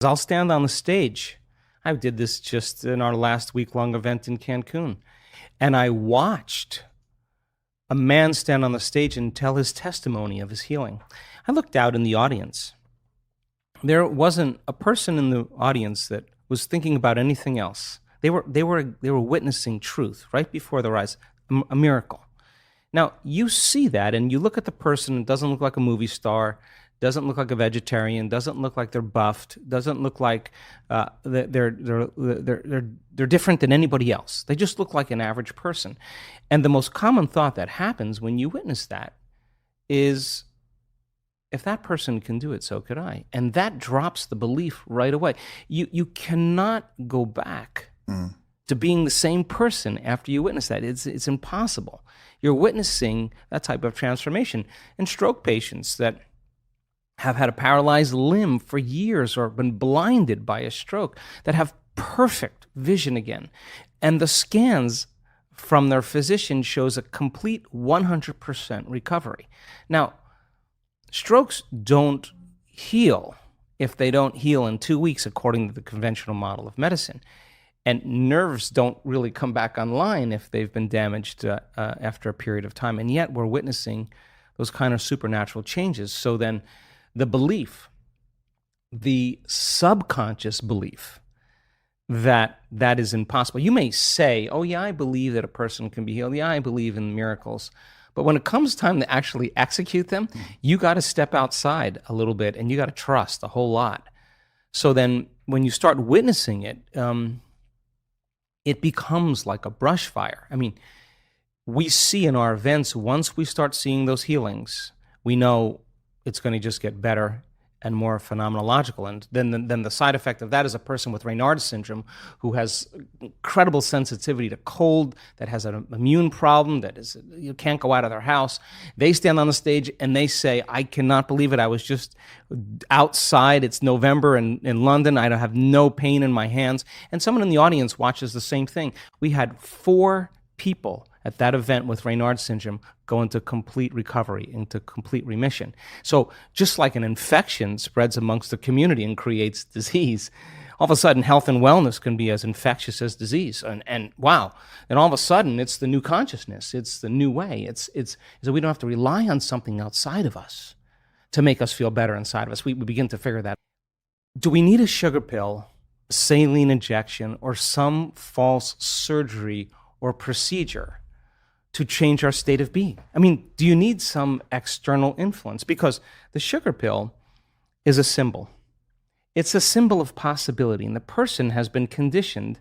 I'll stand on the stage. I did this just in our last week-long event in Cancun. And I watched a man stand on the stage and tell his testimony of his healing. I looked out in the audience. There wasn't a person in the audience that was thinking about anything else. They were witnessing truth right before their eyes, a miracle. Now, you see that and you look at the person, it doesn't look like a movie star, doesn't look like a vegetarian, doesn't look like they're buffed, doesn't look like they're different than anybody else. They just look like an average person. And the most common thought that happens when you witness that is, if that person can do it, so could I. And that drops the belief right away. You cannot go back to being the same person after you witness that. It's impossible. You're witnessing that type of transformation. And stroke patients that have had a paralyzed limb for years or been blinded by a stroke, that have perfect vision again. And the scans from their physician shows a complete 100% recovery. Now, strokes don't heal if they don't heal in 2 weeks, according to the conventional model of medicine. And nerves don't really come back online if they've been damaged after a period of time. And yet we're witnessing those kind of supernatural changes. So then the belief, the subconscious belief that that is impossible. You may say, oh yeah, I believe that a person can be healed. Yeah, I believe in miracles. But when it comes time to actually execute them, you got to step outside a little bit and you got to trust a whole lot. So then when you start witnessing it, it becomes like a brush fire. I mean, we see in our events, once we start seeing those healings, we know it's going to just get better and more phenomenological. And then the side effect of that is a person with Raynaud's syndrome who has incredible sensitivity to cold, that has an immune problem, that is, you can't go out of their house. They stand on the stage and they say, I cannot believe it. I was just outside. It's November in London. I have no pain in my hands. And someone in the audience watches the same thing. We had 4 people at that event with Raynaud's syndrome go into complete recovery, into complete remission. So just like an infection spreads amongst the community and creates disease, all of a sudden health and wellness can be as infectious as disease. And wow, and all of a sudden it's the new consciousness, it's the new way. It's so we don't have to rely on something outside of us to make us feel better inside of us. We begin to figure that. Do we need a sugar pill, saline injection, or some false surgery or procedure to change our state of being? I mean, do you need some external influence? Because the sugar pill is a symbol. It's a symbol of possibility, and the person has been conditioned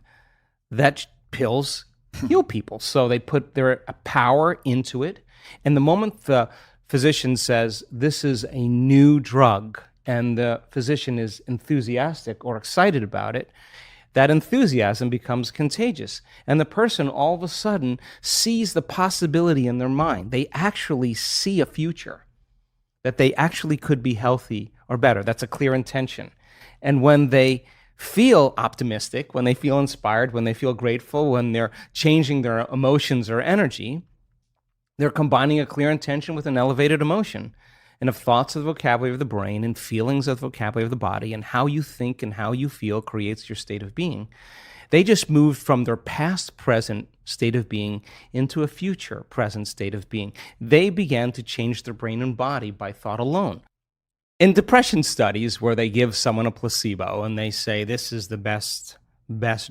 that pills heal people. So they put their power into it, and the moment the physician says, this is a new drug, and the physician is enthusiastic or excited about it, that enthusiasm becomes contagious. And the person all of a sudden sees the possibility in their mind. They actually see a future, that they actually could be healthy or better. That's a clear intention. And when they feel optimistic, when they feel inspired, when they feel grateful, when they're changing their emotions or energy, they're combining a clear intention with an elevated emotion. And if thoughts are the vocabulary of the brain and feelings are the vocabulary of the body, and how you think and how you feel creates your state of being, they just moved from their past present state of being into a future present state of being. They began to change their brain and body by thought alone. In depression studies where they give someone a placebo and they say this is the best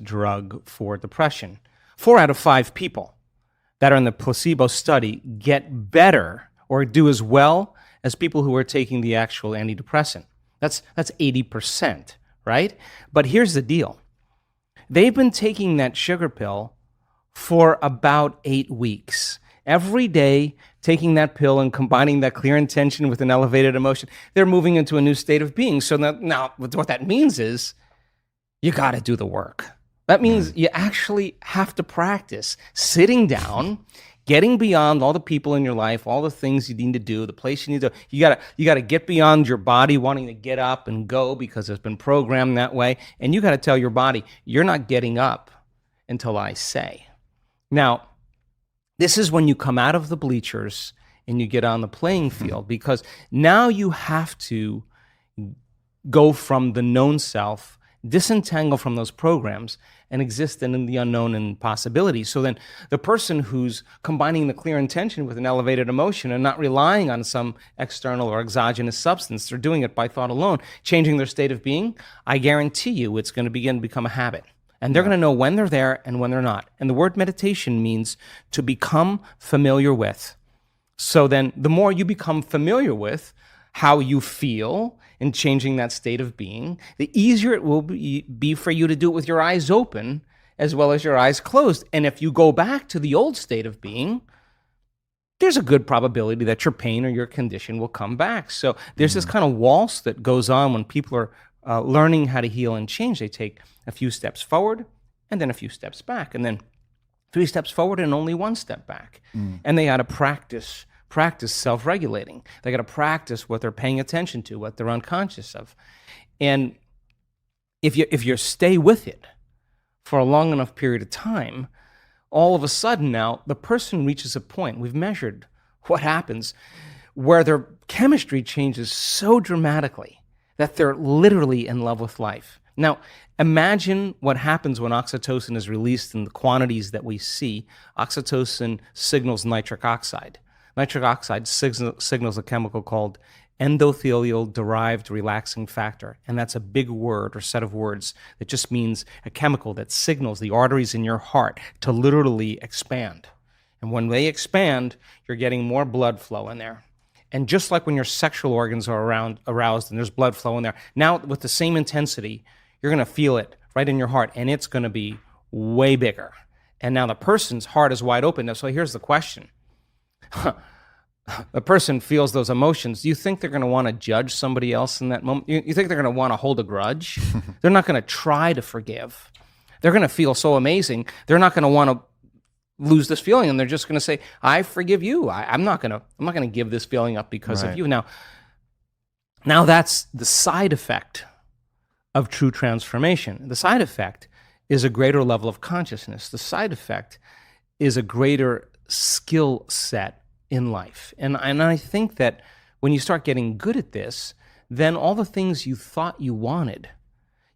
drug for depression, 4 out of 5 people that are in the placebo study get better or do as well as people who are taking the actual antidepressant. That's 80%, right? But here's the deal. They've been taking that sugar pill for about 8 weeks. Every day, taking that pill and combining that clear intention with an elevated emotion, they're moving into a new state of being. So now what that means is you got to do the work. That means you actually have to practice sitting down, getting beyond all the people in your life, all the things you need to do, the place you need to, you gotta get beyond your body wanting to get up and go because it's been programmed that way. And you gotta tell your body, you're not getting up until I say. Now, this is when you come out of the bleachers and you get on the playing field, because now you have to go from the known self, disentangle from those programs, and exist in the unknown and possibility. So then the person who's combining the clear intention with an elevated emotion and not relying on some external or exogenous substance, they're doing it by thought alone, changing their state of being, I guarantee you it's going to begin to become a habit. And they're going to know when they're there and when they're not. And the word meditation means to become familiar with. So then the more you become familiar with how you feel in changing that state of being, the easier it will be for you to do it with your eyes open as well as your eyes closed. And if you go back to the old state of being, there's a good probability that your pain or your condition will come back. So there's this kind of waltz that goes on when people are learning how to heal and change. They take a few steps forward and then a few steps back, and then 3 steps forward and only 1 step back. And they got to practice self-regulating. They got to practice what they're paying attention to, what they're unconscious of. And if you stay with it for a long enough period of time, all of a sudden now the person reaches a point, we've measured what happens, where their chemistry changes so dramatically that they're literally in love with life. Now, imagine what happens when oxytocin is released in the quantities that we see. Oxytocin signals nitric oxide. Nitric oxide signals a chemical called endothelial-derived relaxing factor, and that's a big word or set of words that just means a chemical that signals the arteries in your heart to literally expand. And when they expand, you're getting more blood flow in there. And just like when your sexual organs are aroused and there's blood flow in there, now with the same intensity, you're going to feel it right in your heart, and it's going to be way bigger. And now the person's heart is wide open. So here's the question. The person feels those emotions. Do you think they're going to want to judge somebody else in that moment? You think they're going to want to hold a grudge? They're not going to try to forgive. They're going to feel so amazing. They're not going to want to lose this feeling, and they're just going to say, "I forgive you. I'm not going to give this feeling up because of you." Now that's the side effect of true transformation. The side effect is a greater level of consciousness. The side effect is a greater skill set in life. And I think that when you start getting good at this, then all the things you thought you wanted,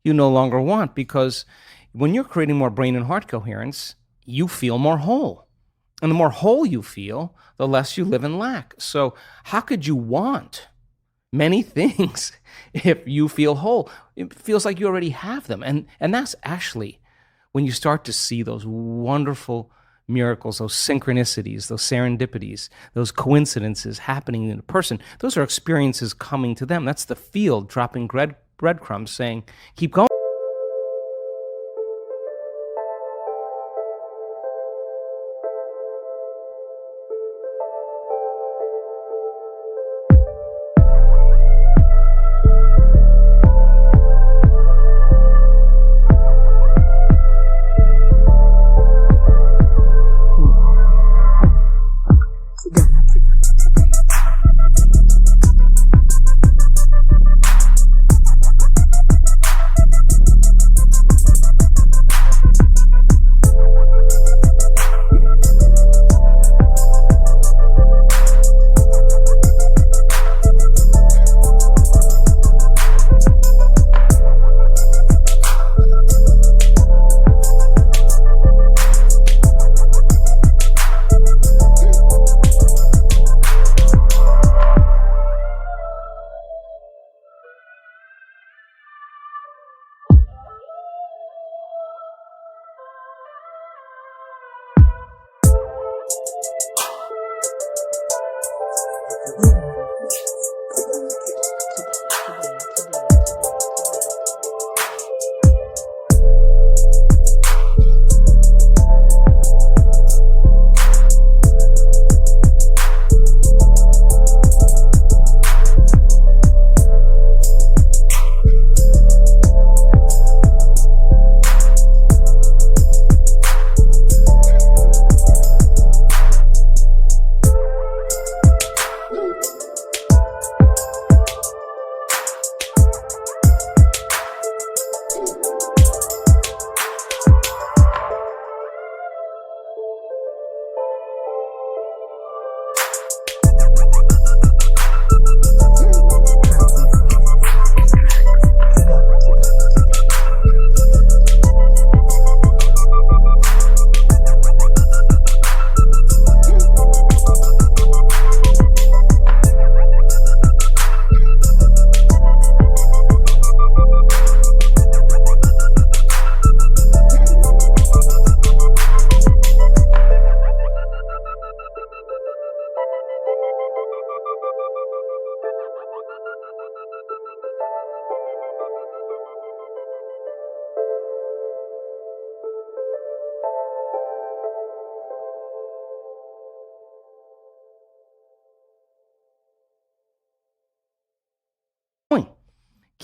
you no longer want, because when you're creating more brain and heart coherence, you feel more whole. And the more whole you feel, the less you live in lack. So how could you want many things if you feel whole? It feels like you already have them. And that's actually when you start to see those wonderful miracles, those synchronicities, those serendipities, those coincidences happening in a person. Those are experiences coming to them. That's the field dropping breadcrumbs saying, keep going.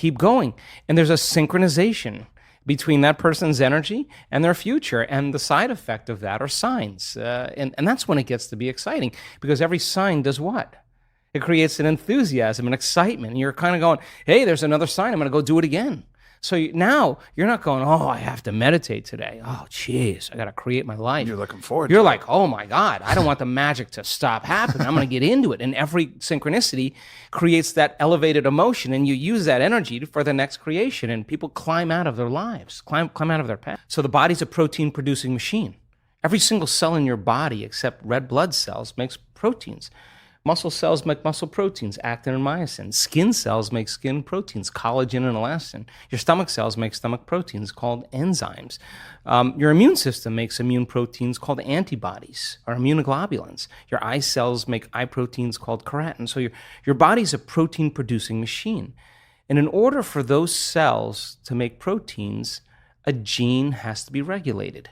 keep going. And there's a synchronization between that person's energy and their future. And the side effect of that are signs. And that's when it gets to be exciting, because every sign does what? It creates an enthusiasm and excitement. And you're kind of going, hey, there's another sign. I'm going to go do it again. So now you're not going, oh, I have to meditate today. Oh, geez, I got to create my life. You're looking forward You're to like, oh my God, I don't want the magic to stop happening. I'm going to get into it. And every synchronicity creates that elevated emotion, and you use that energy for the next creation. And people climb out of their lives, climb out of their path. So the body's a protein-producing machine. Every single cell in your body, except red blood cells, makes proteins. Muscle cells make muscle proteins, actin and myosin. Skin cells make skin proteins, collagen and elastin. Your stomach cells make stomach proteins called enzymes. Your immune system makes immune proteins called antibodies or immunoglobulins. Your eye cells make eye proteins called keratin. So your body's a protein-producing machine. And in order for those cells to make proteins, a gene has to be regulated.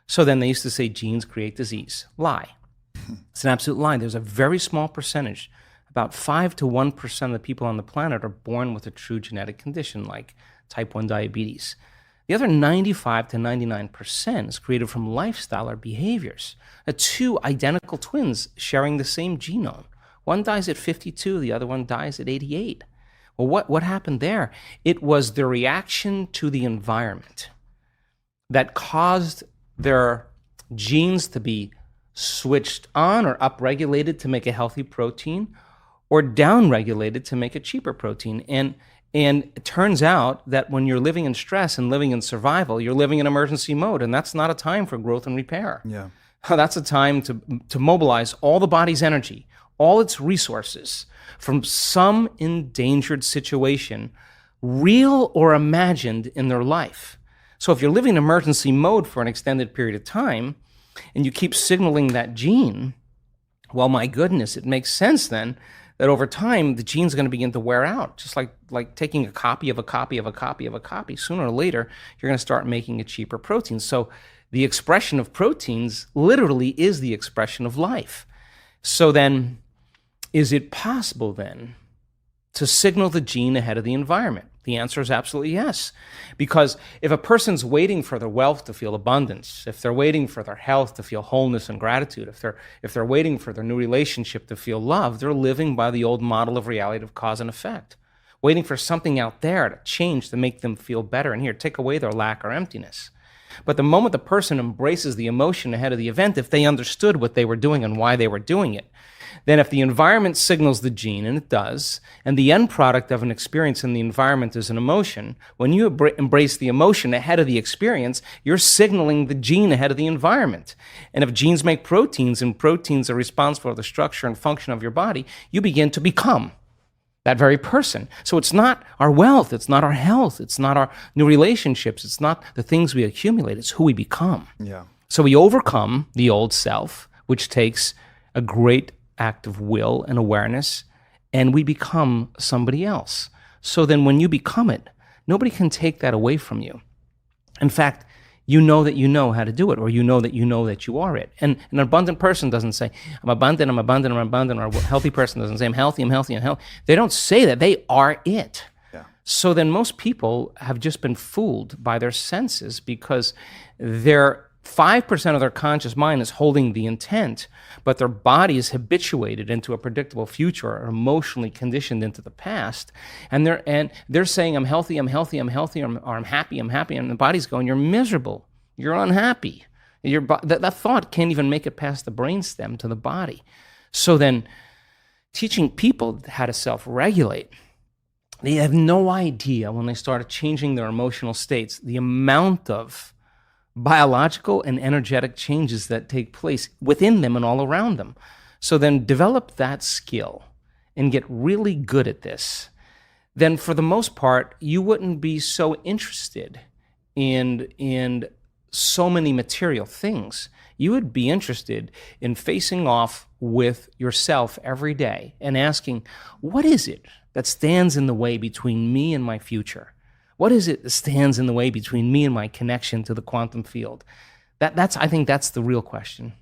So then they used to say genes create disease. Lie. It's an absolute lie. There's a very small percentage, about 5 to 1% of the people on the planet are born with a true genetic condition like type 1 diabetes. The other 95 to 99% is created from lifestyle or behaviors. Two identical twins sharing the same genome. One dies at 52, the other one dies at 88. Well, what happened there? It was the reaction to the environment that caused their genes to be switched on or upregulated to make a healthy protein, or downregulated to make a cheaper protein. And it turns out that when you're living in stress and living in survival, you're living in emergency mode, and that's not a time for growth and repair. Yeah. That's a time to mobilize all the body's energy, all its resources from some endangered situation, real or imagined, in their life. So if you're living in emergency mode for an extended period of time, and you keep signaling that gene, well, my goodness, it makes sense then that over time the gene's going to begin to wear out, just like taking a copy of a copy of a copy of a copy. Sooner or later, you're going to start making a cheaper protein. So the expression of proteins literally is the expression of life. So then, is it possible then to signal the gene ahead of the environment? The answer is absolutely yes. Because if a person's waiting for their wealth to feel abundance, if they're waiting for their health to feel wholeness and gratitude, if they're waiting for their new relationship to feel love, they're living by the old model of reality of cause and effect, waiting for something out there to change to make them feel better. And here, take away their lack or emptiness. But the moment the person embraces the emotion ahead of the event, if they understood what they were doing and why they were doing it, then if the environment signals the gene, and it does, and the end product of an experience in the environment is an emotion, when you embrace the emotion ahead of the experience, you're signaling the gene ahead of the environment. And if genes make proteins, and proteins are responsible for the structure and function of your body, you begin to become that very person. So it's not our wealth, it's not our health, it's not our new relationships, it's not the things we accumulate, it's who we become. Yeah. So we overcome the old self, which takes a great act of will and awareness, and we become somebody else. So then when you become it, nobody can take that away from you. In fact, you know that you know how to do it, or you know that you are it. And an abundant person doesn't say, I'm abundant, I'm abundant, I'm abundant, or a healthy person doesn't say, I'm healthy, I'm healthy, I'm healthy. They don't say that. They are it. Yeah. So then most people have just been fooled by their senses, because they're 5% of their conscious mind is holding the intent, but their body is habituated into a predictable future, or emotionally conditioned into the past. And they're saying, I'm healthy, I'm healthy, I'm healthy, or I'm happy, I'm happy. And the body's going, you're miserable, you're unhappy. That thought can't even make it past the brainstem to the body. So then teaching people how to self-regulate, they have no idea when they started changing their emotional states, the amount of biological and energetic changes that take place within them and all around them. So then develop that skill and get really good at this. Then for the most part, you wouldn't be so interested in so many material things. You would be interested in facing off with yourself every day and asking, what is it that stands in the way between me and my future? What is it that stands in the way between me and my connection to the quantum field? I think that's the real question.